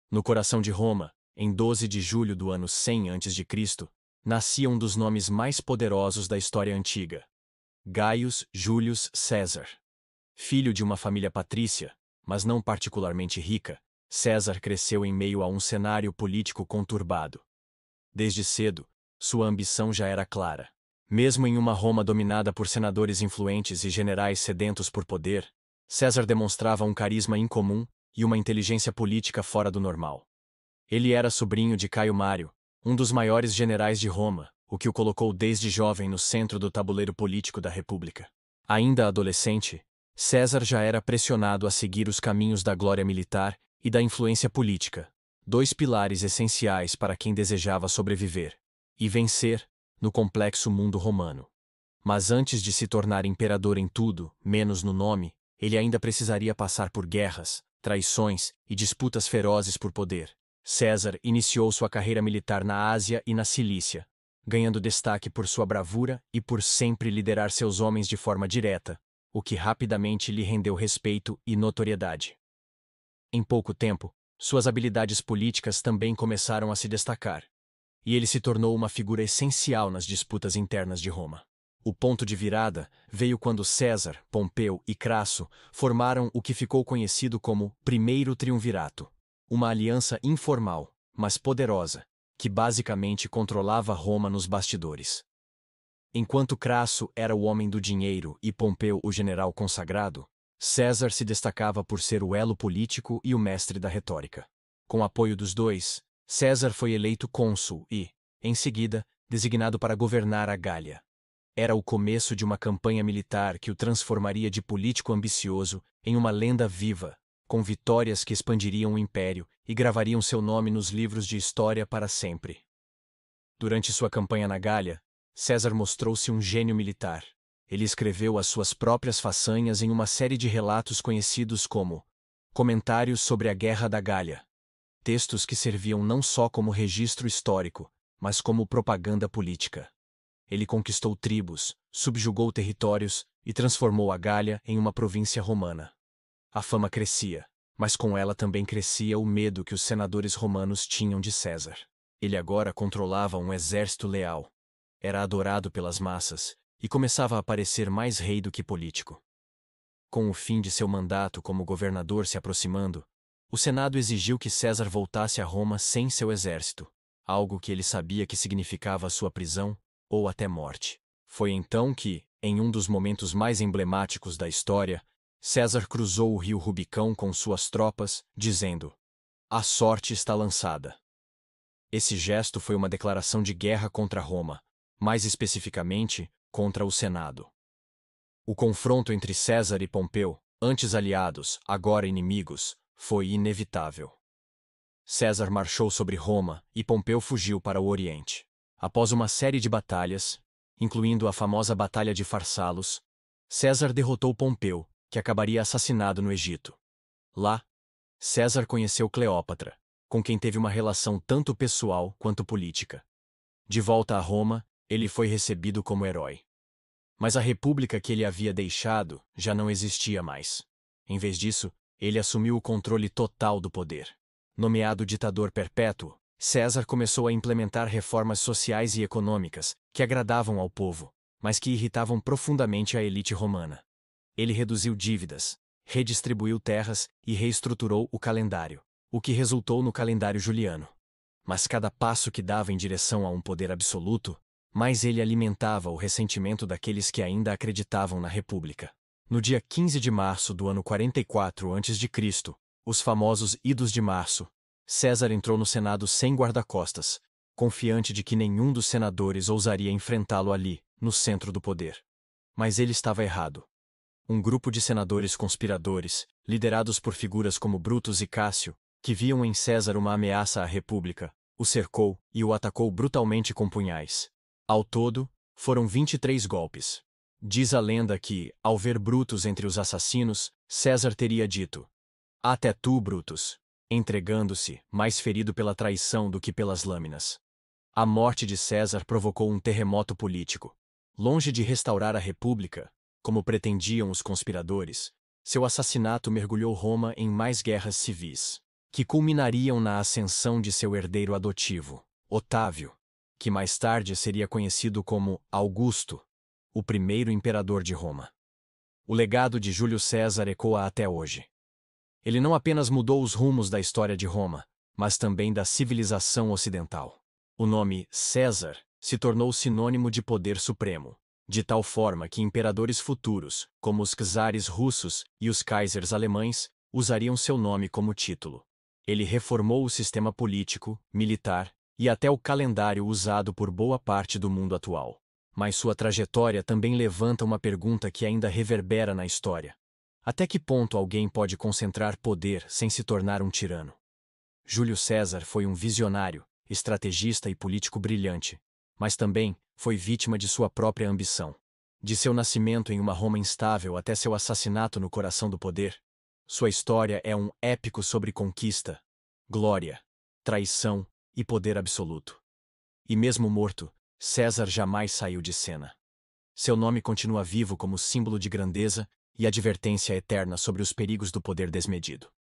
No coração de Roma, em 12 de julho do ano 100 a.C., nascia um dos nomes mais poderosos da história antiga: Gaius Július César. Filho de uma família patrícia, mas não particularmente rica, César cresceu em meio a um cenário político conturbado. Desde cedo, sua ambição já era clara. Mesmo em uma Roma dominada por senadores influentes e generais sedentos por poder, César demonstrava um carisma incomum e uma inteligência política fora do normal. Ele era sobrinho de Caio Mário, um dos maiores generais de Roma, o que o colocou desde jovem no centro do tabuleiro político da República. Ainda adolescente, César já era pressionado a seguir os caminhos da glória militar e da influência política, dois pilares essenciais para quem desejava sobreviver e vencer no complexo mundo romano. Mas antes de se tornar imperador em tudo, menos no nome, ele ainda precisaria passar por guerras, traições e disputas ferozes por poder. César iniciou sua carreira militar na Ásia e na Cilícia, ganhando destaque por sua bravura e por sempre liderar seus homens de forma direta, o que rapidamente lhe rendeu respeito e notoriedade. Em pouco tempo, suas habilidades políticas também começaram a se destacar, e ele se tornou uma figura essencial nas disputas internas de Roma. O ponto de virada veio quando César, Pompeu e Crasso formaram o que ficou conhecido como Primeiro Triunvirato, uma aliança informal, mas poderosa, que basicamente controlava Roma nos bastidores. Enquanto Crasso era o homem do dinheiro e Pompeu o general consagrado, César se destacava por ser o elo político e o mestre da retórica. Com o apoio dos dois, César foi eleito cônsul e, em seguida, designado para governar a Gália. Era o começo de uma campanha militar que o transformaria de político ambicioso em uma lenda viva, com vitórias que expandiriam o império e gravariam seu nome nos livros de história para sempre. Durante sua campanha na Gália, César mostrou-se um gênio militar. Ele escreveu as suas próprias façanhas em uma série de relatos conhecidos como Comentários sobre a Guerra da Gália. Textos que serviam não só como registro histórico, mas como propaganda política. Ele conquistou tribos, subjugou territórios e transformou a Gália em uma província romana. A fama crescia, mas com ela também crescia o medo que os senadores romanos tinham de César. Ele agora controlava um exército leal. Era adorado pelas massas e começava a parecer mais rei do que político. Com o fim de seu mandato como governador se aproximando, o Senado exigiu que César voltasse a Roma sem seu exército, algo que ele sabia que significava sua prisão ou até morte. Foi então que, em um dos momentos mais emblemáticos da história, César cruzou o rio Rubicão com suas tropas, dizendo: "A sorte está lançada." Esse gesto foi uma declaração de guerra contra Roma, mais especificamente, contra o Senado. O confronto entre César e Pompeu, antes aliados, agora inimigos, foi inevitável. César marchou sobre Roma e Pompeu fugiu para o Oriente. Após uma série de batalhas, incluindo a famosa Batalha de Farsalos, César derrotou Pompeu, que acabaria assassinado no Egito. Lá, César conheceu Cleópatra, com quem teve uma relação tanto pessoal quanto política. De volta a Roma, ele foi recebido como herói. Mas a república que ele havia deixado já não existia mais. Em vez disso, ele assumiu o controle total do poder. Nomeado ditador perpétuo, César começou a implementar reformas sociais e econômicas que agradavam ao povo, mas que irritavam profundamente a elite romana. Ele reduziu dívidas, redistribuiu terras e reestruturou o calendário, o que resultou no calendário juliano. Mas cada passo que dava em direção a um poder absoluto, mais ele alimentava o ressentimento daqueles que ainda acreditavam na República. No dia 15 de março do ano 44 a.C., os famosos Idos de Março, César entrou no Senado sem guarda-costas, confiante de que nenhum dos senadores ousaria enfrentá-lo ali, no centro do poder. Mas ele estava errado. Um grupo de senadores conspiradores, liderados por figuras como Brutus e Cássio, que viam em César uma ameaça à República, o cercou e o atacou brutalmente com punhais. Ao todo, foram 23 golpes. Diz a lenda que, ao ver Brutus entre os assassinos, César teria dito: "Até tu, Brutus", entregando-se, mais ferido pela traição do que pelas lâminas. A morte de César provocou um terremoto político. Longe de restaurar a República, como pretendiam os conspiradores, seu assassinato mergulhou Roma em mais guerras civis. que culminariam na ascensão de seu herdeiro adotivo, Otávio, que mais tarde seria conhecido como Augusto, o primeiro imperador de Roma. O legado de Júlio César ecoa até hoje. Ele não apenas mudou os rumos da história de Roma, mas também da civilização ocidental. O nome César se tornou sinônimo de poder supremo, de tal forma que imperadores futuros, como os czares russos e os kaisers alemães, usariam seu nome como título. Ele reformou o sistema político, militar e até o calendário usado por boa parte do mundo atual. Mas sua trajetória também levanta uma pergunta que ainda reverbera na história. Até que ponto alguém pode concentrar poder sem se tornar um tirano? Júlio César foi um visionário, estrategista e político brilhante, mas também foi vítima de sua própria ambição. De seu nascimento em uma Roma instável até seu assassinato no coração do poder, sua história é um épico sobre conquista, glória, traição e poder absoluto. E mesmo morto, César jamais saiu de cena. Seu nome continua vivo como símbolo de grandeza e advertência eterna sobre os perigos do poder desmedido.